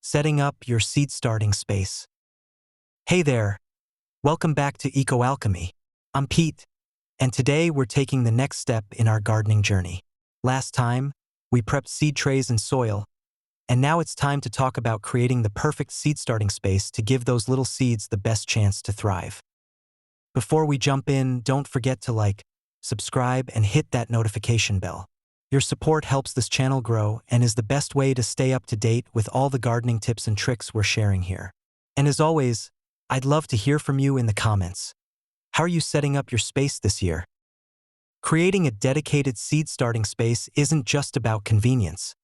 setting up your seed starting space. Hey there, welcome back to Eco Alchemy. I'm Pete, and today we're taking the next step in our gardening journey. Last time, we prepped seed trays and soil, and now it's time to talk about creating the perfect seed starting space to give those little seeds the best chance to thrive. Before we jump in, don't forget to like, subscribe, and hit that notification bell. Your support helps this channel grow and is the best way to stay up to date with all the gardening tips and tricks we're sharing here. And as always, I'd love to hear from you in the comments. How are you setting up your space this year? Creating a dedicated seed starting space isn't just about convenience.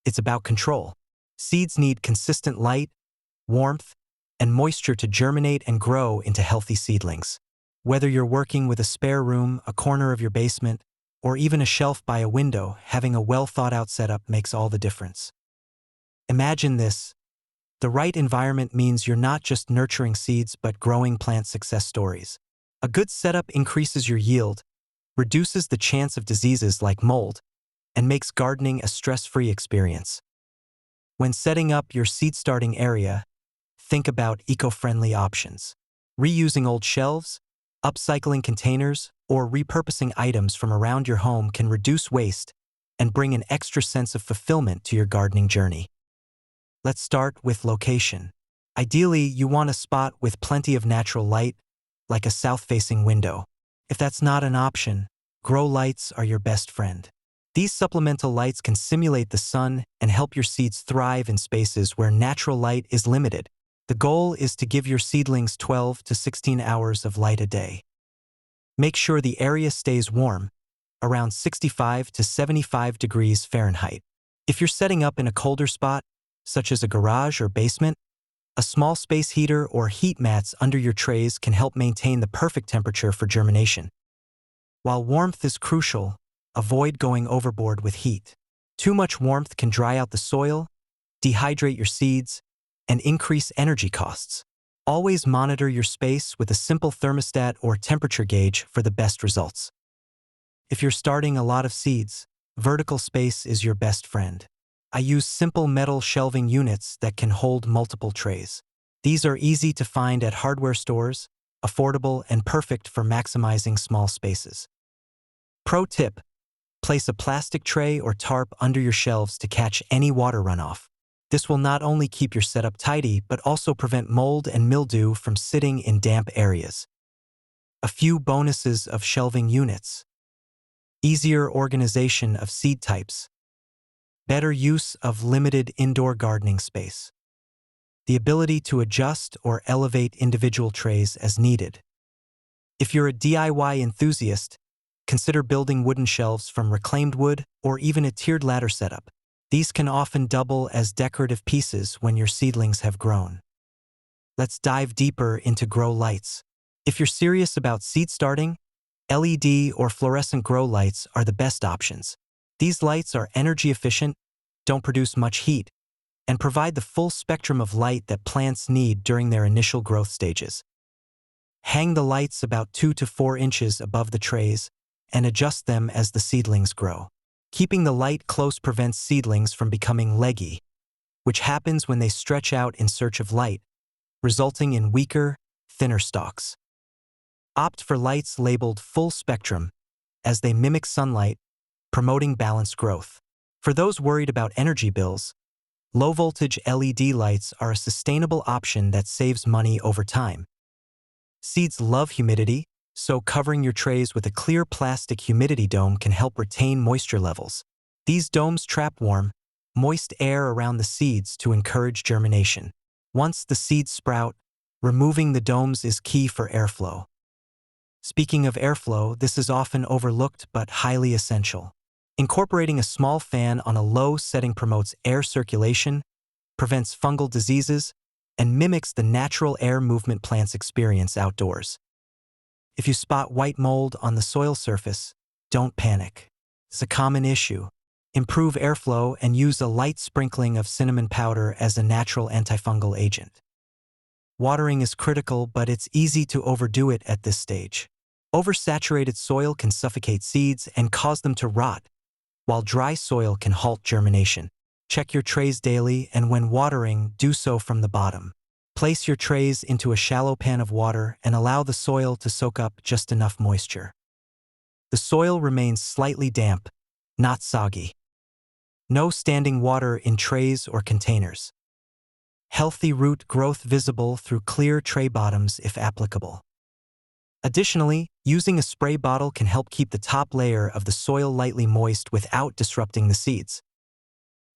It's about control. Seeds need consistent light, warmth, and moisture to germinate and grow into healthy seedlings. Whether you're working with a spare room, a corner of your basement, or even a shelf by a window, having a well-thought-out setup makes all the difference. Imagine this. The right environment means you're not just nurturing seeds but growing plant success stories. A good setup increases your yield, reduces the chance of diseases like mold, and makes gardening a stress-free experience. When setting up your seed-starting area, think about eco-friendly options. Reusing old shelves, upcycling containers, or repurposing items from around your home can reduce waste and bring an extra sense of fulfillment to your gardening journey. Let's start with location. Ideally, you want a spot with plenty of natural light, like a south-facing window. If that's not an option, grow lights are your best friend. These supplemental lights can simulate the sun and help your seeds thrive in spaces where natural light is limited. The goal is to give your seedlings 12 to 16 hours of light a day. Make sure the area stays warm, around 65 to 75 degrees Fahrenheit. If you're setting up in a colder spot, such as a garage or basement, a small space heater or heat mats under your trays can help maintain the perfect temperature for germination. While warmth is crucial, avoid going overboard with heat. Too much warmth can dry out the soil, dehydrate your seeds, and increase energy costs. Always monitor your space with a simple thermostat or temperature gauge for the best results. If you're starting a lot of seeds, vertical space is your best friend. I use simple metal shelving units that can hold multiple trays. These are easy to find at hardware stores, affordable, and perfect for maximizing small spaces. Pro tip: place a plastic tray or tarp under your shelves to catch any water runoff. This will not only keep your setup tidy, but also prevent mold and mildew from sitting in damp areas. A few bonuses of shelving units: easier organization of seed types, better use of limited indoor gardening space, the ability to adjust or elevate individual trays as needed. If you're a DIY enthusiast, consider building wooden shelves from reclaimed wood or even a tiered ladder setup. These can often double as decorative pieces when your seedlings have grown. Let's dive deeper into grow lights. If you're serious about seed starting, LED or fluorescent grow lights are the best options. These lights are energy efficient, don't produce much heat, and provide the full spectrum of light that plants need during their initial growth stages. Hang the lights about 2 to 4 inches above the trays and adjust them as the seedlings grow. Keeping the light close prevents seedlings from becoming leggy, which happens when they stretch out in search of light, resulting in weaker, thinner stalks. Opt for lights labeled full spectrum, as they mimic sunlight, promoting balanced growth. For those worried about energy bills, low-voltage LED lights are a sustainable option that saves money over time. Seeds love humidity, so covering your trays with a clear plastic humidity dome can help retain moisture levels. These domes trap warm, moist air around the seeds to encourage germination. Once the seeds sprout, removing the domes is key for airflow. Speaking of airflow, this is often overlooked but highly essential. Incorporating a small fan on a low setting promotes air circulation, prevents fungal diseases, and mimics the natural air movement plants experience outdoors. If you spot white mold on the soil surface, don't panic. It's a common issue. Improve airflow and use a light sprinkling of cinnamon powder as a natural antifungal agent. Watering is critical, but it's easy to overdo it at this stage. Oversaturated soil can suffocate seeds and cause them to rot, while dry soil can halt germination. Check your trays daily, and when watering, do so from the bottom. Place your trays into a shallow pan of water and allow the soil to soak up just enough moisture. The soil remains slightly damp, not soggy. No standing water in trays or containers. Healthy root growth visible through clear tray bottoms if applicable. Additionally, using a spray bottle can help keep the top layer of the soil lightly moist without disrupting the seeds.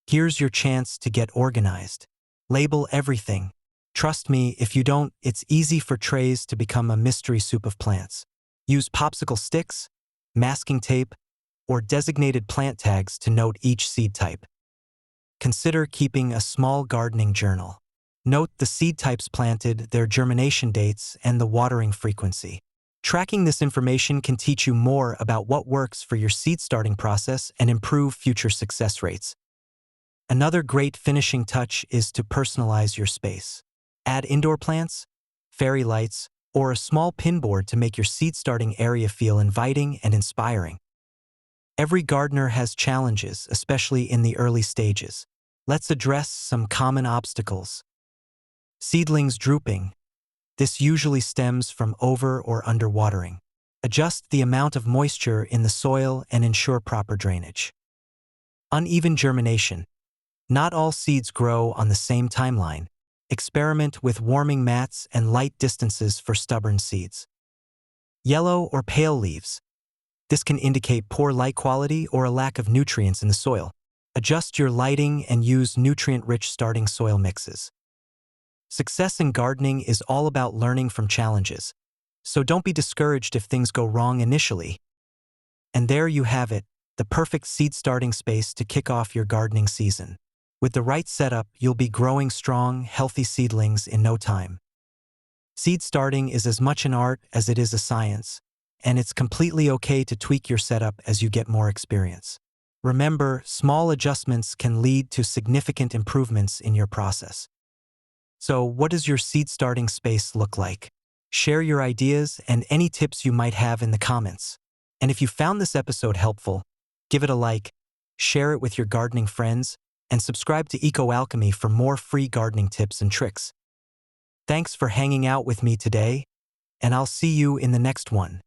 Here's your chance to get organized. Label everything. Trust me, if you don't, it's easy for trays to become a mystery soup of plants. Use popsicle sticks, masking tape, or designated plant tags to note each seed type. Consider keeping a small gardening journal. Note the seed types planted, their germination dates, and the watering frequency. Tracking this information can teach you more about what works for your seed starting process and improve future success rates. Another great finishing touch is to personalize your space. Add indoor plants, fairy lights, or a small pinboard to make your seed starting area feel inviting and inspiring. Every gardener has challenges, especially in the early stages. Let's address some common obstacles. Seedlings drooping. This usually stems from over or underwatering. Adjust the amount of moisture in the soil and ensure proper drainage. Uneven germination. Not all seeds grow on the same timeline. Experiment with warming mats and light distances for stubborn seeds. Yellow or pale leaves. This can indicate poor light quality or a lack of nutrients in the soil. Adjust your lighting and use nutrient-rich starting soil mixes. Success in gardening is all about learning from challenges, so don't be discouraged if things go wrong initially. And there you have it, the perfect seed starting space to kick off your gardening season. With the right setup, you'll be growing strong, healthy seedlings in no time. Seed starting is as much an art as it is a science, and it's completely okay to tweak your setup as you get more experience. Remember, small adjustments can lead to significant improvements in your process. So, what does your seed starting space look like? Share your ideas and any tips you might have in the comments. And if you found this episode helpful, give it a like, share it with your gardening friends, and subscribe to Eco Alchemy for more free gardening tips and tricks. Thanks for hanging out with me today, and I'll see you in the next one.